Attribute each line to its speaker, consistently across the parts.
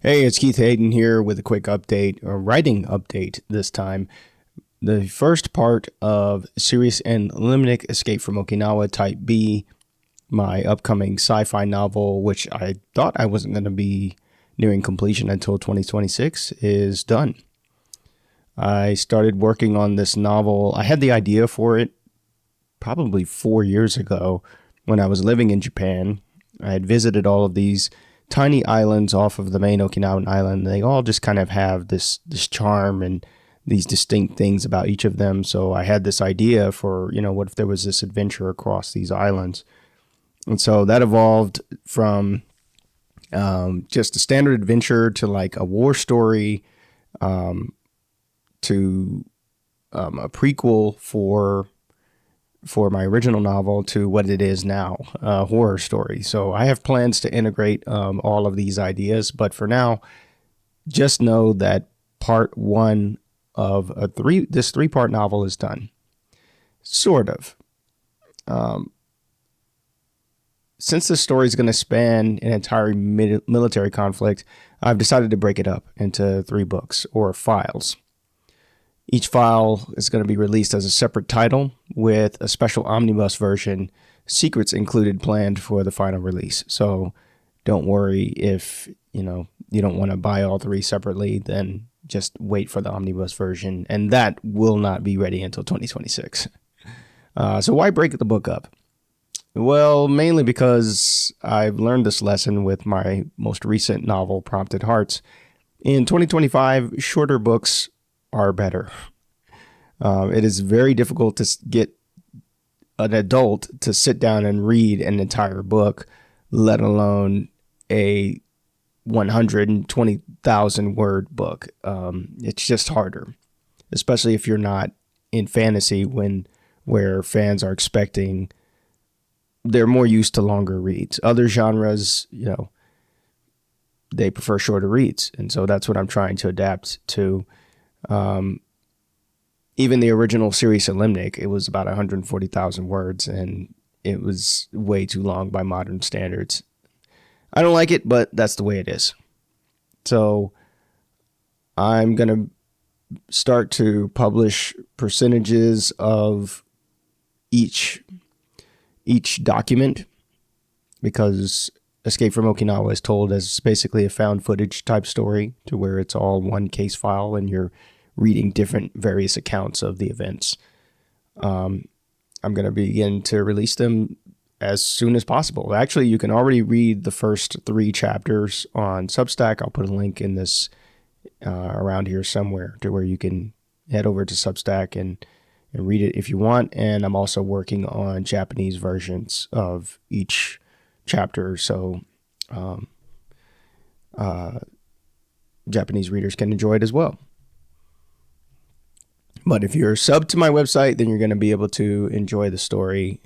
Speaker 1: Hey, it's Keith Hayden here with a quick update, a writing update this time. The first part of Serious and Limnic Escape from Okinawa Type B, my upcoming sci-fi novel, which I thought I wasn't going to be nearing completion until 2026, is done. I started working on this novel. I had the idea for it probably 4 years ago when I was living in Japan. I had visited all of these tiny islands off of the main Okinawan island. They all just kind of have this charm and these distinct things about each of them. So I had this idea for, what if there was this adventure across these islands? And so that evolved from just a standard adventure to like a war story, to a prequel for my original novel to what it is now, a horror story. So I have plans to integrate all of these ideas, but for now, just know that part one of this three-part novel is done. Sort of. Since this story is going to span an entire military conflict, I've decided to break it up into 3 books or files. Each file is going to be released as a separate title with a special omnibus version, secrets included, planned for the final release. So don't worry if, you don't want to buy all 3 separately, then just wait for the omnibus version, and that will not be ready until 2026. So why break the book up? Well, mainly because I've learned this lesson with my most recent novel, Prompted Hearts. In 2025, shorter books are better. It is very difficult to get an adult to sit down and read an entire book, let alone a 120,000 word book. It's just harder, especially if you're not in fantasy where fans are expecting, they're more used to longer reads. Other genres, they prefer shorter reads. And so that's what I'm trying to adapt to. Even the original Serious and Limnic, it was about 140,000 words, and it was way too long by modern standards. I don't like it, but that's the way it is. So I'm going to start to publish percentages of each document, because Escape from Okinawa is told as basically a found footage type story, to where it's all one case file and you're reading different various accounts of the events. I'm going to begin to release them as soon as possible. Actually, you can already read the first 3 chapters on Substack. I'll put a link in this around here somewhere to where you can head over to Substack and read it if you want. And I'm also working on Japanese versions of each chapter, so Japanese readers can enjoy it as well. But if you're subbed to my website, then you're going to be able to enjoy the story,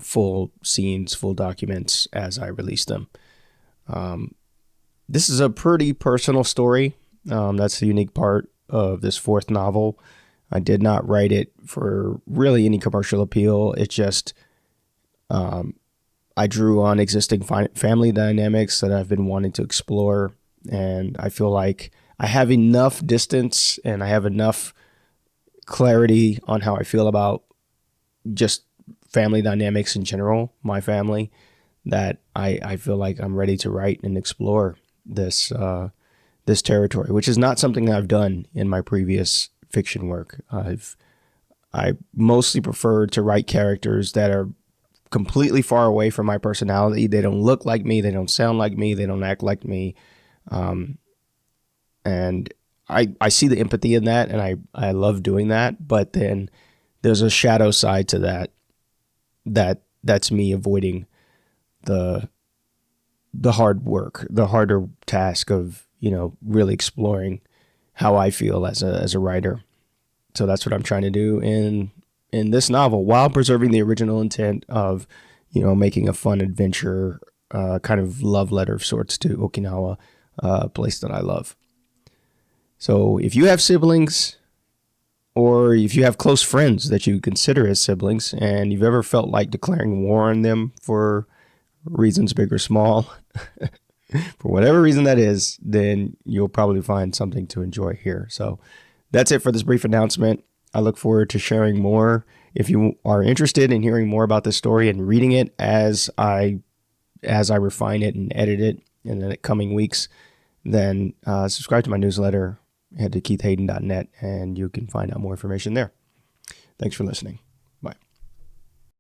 Speaker 1: full scenes, full documents as I release them. This is a pretty personal story. That's the unique part of this 4th novel. I did not write it for really any commercial appeal. It just, I drew on existing family dynamics that I've been wanting to explore. And I feel like I have enough distance and I have enough clarity on how I feel about just family dynamics in general, my family, that I feel like I'm ready to write and explore this territory, which is not something that I've done in my previous fiction work. I mostly prefer to write characters that are completely far away from my personality. They don't look like me. They don't sound like me. They don't act like me. And I see the empathy in that, and I love doing that. But then there's a shadow side to that's me avoiding the hard work, the harder task of, really exploring how I feel as a writer. So that's what I'm trying to do in this novel, while preserving the original intent of, making a fun adventure, kind of love letter of sorts to Okinawa, a place that I love. So if you have siblings, or if you have close friends that you consider as siblings, and you've ever felt like declaring war on them for reasons big or small, for whatever reason that is, then you'll probably find something to enjoy here. So that's it for this brief announcement. I look forward to sharing more. If you are interested in hearing more about this story and reading it as I refine it and edit it in the coming weeks, then subscribe to my newsletter. Head to keithhayden.net and you can find out more information there. Thanks for listening.